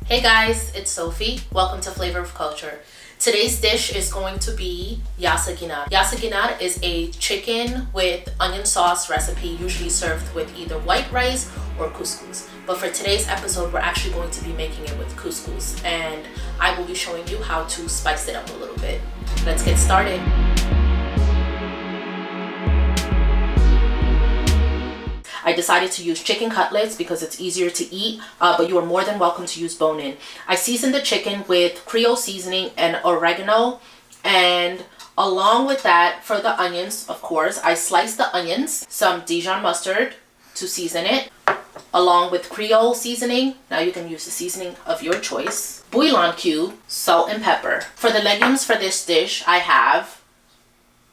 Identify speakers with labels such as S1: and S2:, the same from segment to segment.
S1: Hey guys, it's Sophie. Welcome to Flavor of Culture. Today's dish is going to be Yassa Guinaar. Yassa Guinaar is a chicken with onion sauce recipe usually served with either white rice or couscous. But for today's episode, we're actually going to be making it with couscous, and I will be showing you how to spice it up a little bit. Let's get started. I decided to use chicken cutlets because it's easier to eat, but you are more than welcome to use bone-in. I seasoned the chicken with Creole seasoning and oregano, and along with that, for the onions, of course, I sliced the onions, some Dijon mustard to season it, along with Creole seasoning. Now you can use the seasoning of your choice. Bouillon cube, salt and pepper. For the legumes for this dish, I have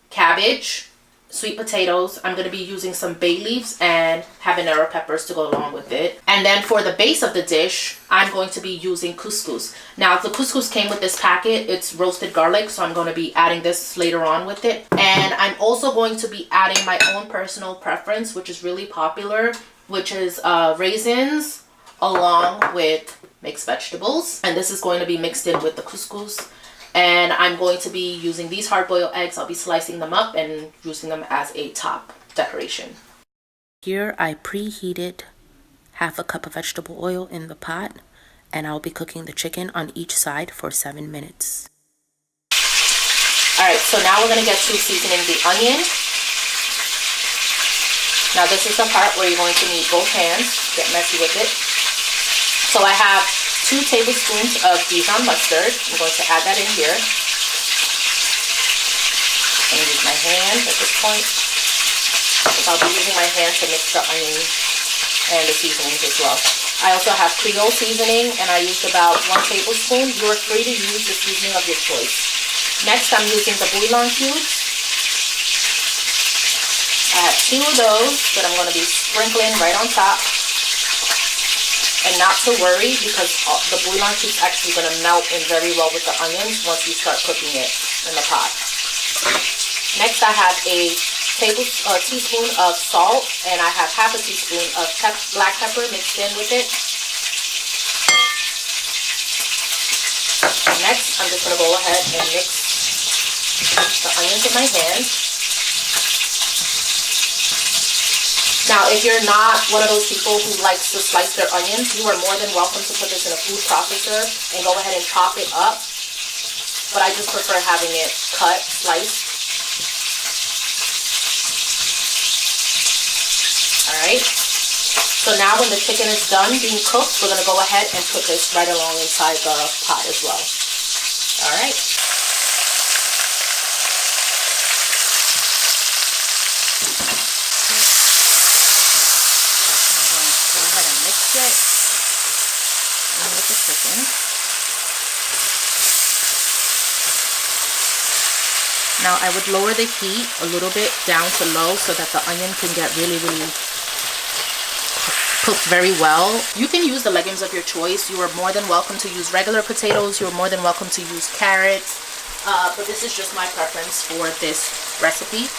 S1: cabbage, sweet potatoes. I'm going to be using some bay leaves and habanero peppers to go along with it. And then for the base of the dish, I'm going to be using couscous. Now the couscous came with this packet. It's roasted garlic, so I'm going to be adding this later on with it. And I'm also going to be adding my own personal preference, which is really popular, which is raisins along with mixed vegetables. And this is going to be mixed in with the couscous. And I'm going to be using these hard-boiled eggs. I'll be slicing them up and using them as a top decoration. Here I preheated half a cup of vegetable oil in the pot, and I'll be cooking the chicken on each side for 7 minutes. Alright, so now we're going to get to seasoning the onion. Now this is the part where you're going to need both hands. Get messy with it. So I have 2 tablespoons of Dijon mustard. I'm going to add that in here. I'm going to use my hand at this point. I'll be using my hand to mix the onion and the seasonings as well. I also have Creole seasoning, and I used about 1 tablespoon. You are free to use the seasoning of your choice. Next, I'm using the bouillon cubes. I have 2 of those that I'm going to be sprinkling right on top. And not to worry, because the bouillon cubes actually going to melt in very well with the onions once you start cooking it in the pot. Next, I have a teaspoon of salt, and I have half a teaspoon of black pepper mixed in with it. Next, I'm just going to go ahead and mix the onions with my hand. Now, if you're not one of those people who likes to slice their onions, you are more than welcome to put this in a food processor and go ahead and chop it up. But I just prefer having it cut, sliced. Alright. So now when the chicken is done being cooked, we're going to go ahead and put this right along inside the pot as well. Alright. With the chicken. Now I would lower the heat a little bit down to low so that the onion can get really cooked very well. You can use the legumes of your choice. You are more than welcome to use regular potatoes. You are more than welcome to use carrots. But this is just my preference for this recipe.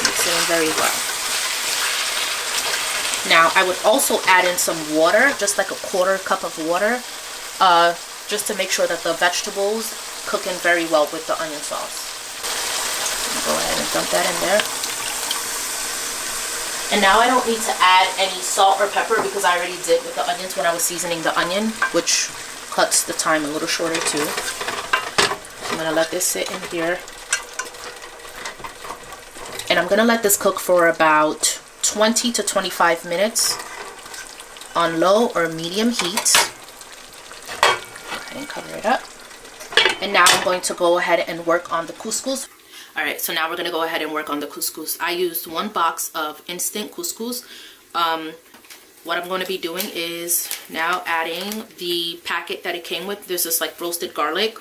S1: Mix it in very well. Now, I would also add in some water, just like a 1/4 cup of water, just to make sure that the vegetables cook in very well with the onion sauce. Go ahead and dump that in there. And now I don't need to add any salt or pepper because I already did with the onions when I was seasoning the onion, which cuts the time a little shorter too. I'm going to let this sit in here. And I'm going to let this cook for about 20 to 25 minutes on low or medium heat. Go ahead and cover it up. And now I'm going to go ahead and work on the couscous. Alright, so now we're going to go ahead and work on the couscous. I used 1 box of instant couscous. What I'm going to be doing is now adding the packet that it came with. There's this like roasted garlic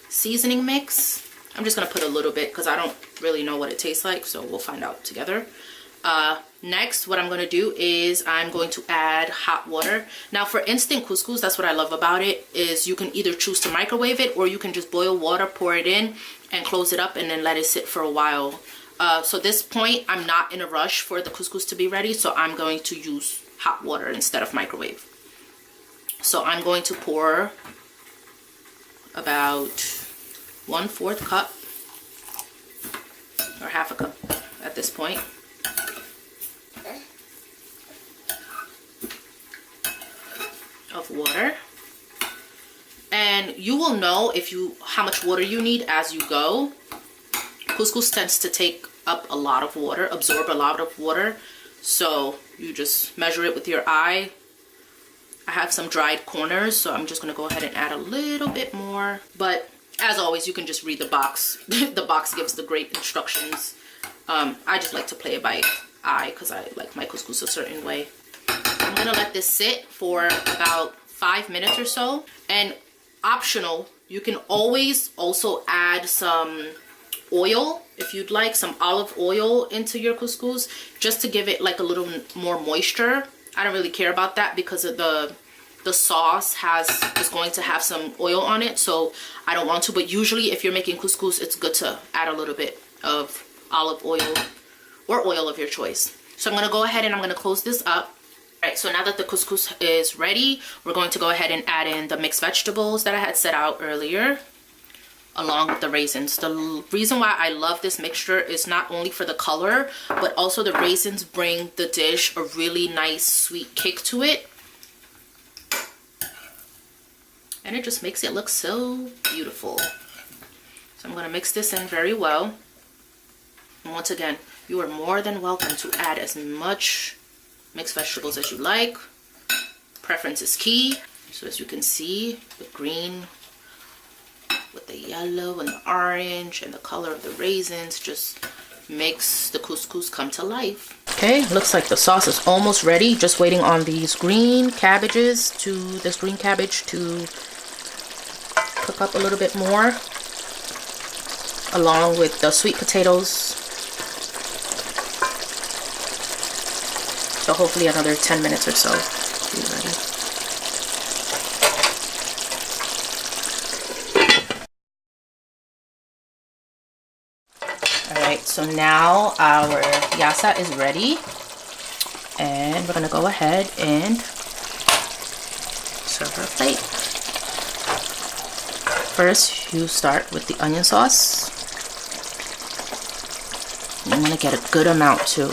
S1: seasoning mix. I'm just going to put a little bit because I don't really know what it tastes like, so we'll find out together. Next, what I'm going to do is I'm going to add hot water. Now for instant couscous, that's what I love about it, is you can either choose to microwave it or you can just boil water, pour it in, and close it up and then let it sit for a while. So this point, I'm not in a rush for the couscous to be ready, so I'm going to use hot water instead of microwave. So I'm going to pour about 1/4 cup or half a cup at this point. Of water. And you will know how much water you need as you go. Couscous tends to take up a lot of water, absorb a lot of water. So you just measure it with your eye. I have some dried corners, so I'm just gonna go ahead and add a little bit more. But as always, you can just read the box. The box gives the great instructions. I just like to play it by eye because I like my couscous a certain way. I'm gonna let this sit for about 5 minutes or so. And optional, you can always also add some oil if you'd like, some olive oil into your couscous, just to give it like a little more moisture. I don't really care about that because of the sauce is going to have some oil on it, so I don't want to. But usually if you're making couscous, it's good to add a little bit of olive oil or oil of your choice. So I'm going to go ahead and I'm going to close this up. All right, so now that the couscous is ready, we're going to go ahead and add in the mixed vegetables that I had set out earlier, along with the raisins. The reason why I love this mixture is not only for the color, but also the raisins bring the dish a really nice sweet kick to it. And it just makes it look so beautiful. So I'm going to mix this in very well. And once again, you are more than welcome to add as much mixed vegetables as you like. Preference is key. So as you can see, the green with the yellow and the orange and the color of the raisins just makes the couscous come to life. Okay, looks like the sauce is almost ready. Just waiting on this green cabbage to cook up a little bit more, along with the sweet potatoes. So hopefully another 10 minutes or so be ready. Alright, so now our yassa is ready. And we're going to go ahead and serve our plate. First, you start with the onion sauce. I'm going to get a good amount too.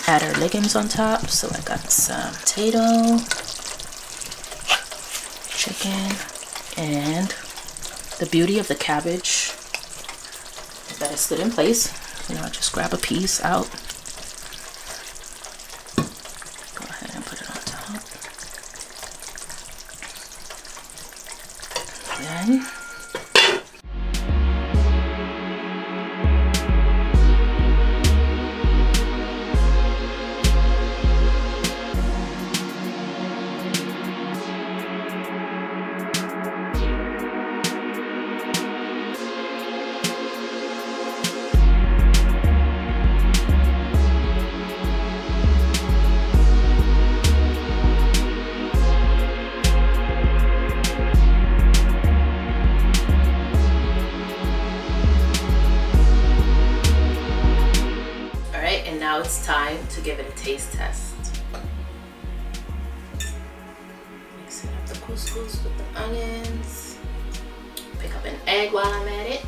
S1: Add our legumes on top. So I got some potato, chicken, and the beauty of the cabbage is that it's stood in place. You know, just grab a piece out, go ahead and put it on top. Then now it's time to give it a taste test. Mixing up the couscous with the onions. Pick up an egg while I'm at it.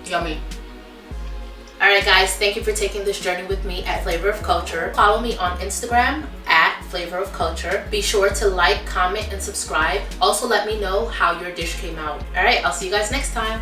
S1: Yummy. Alright guys, thank you for taking this journey with me at Flavor of Culture. Follow me on Instagram at Flavor of Culture. Be sure to like, comment, and subscribe. Also let me know how your dish came out. Alright, I'll see you guys next time.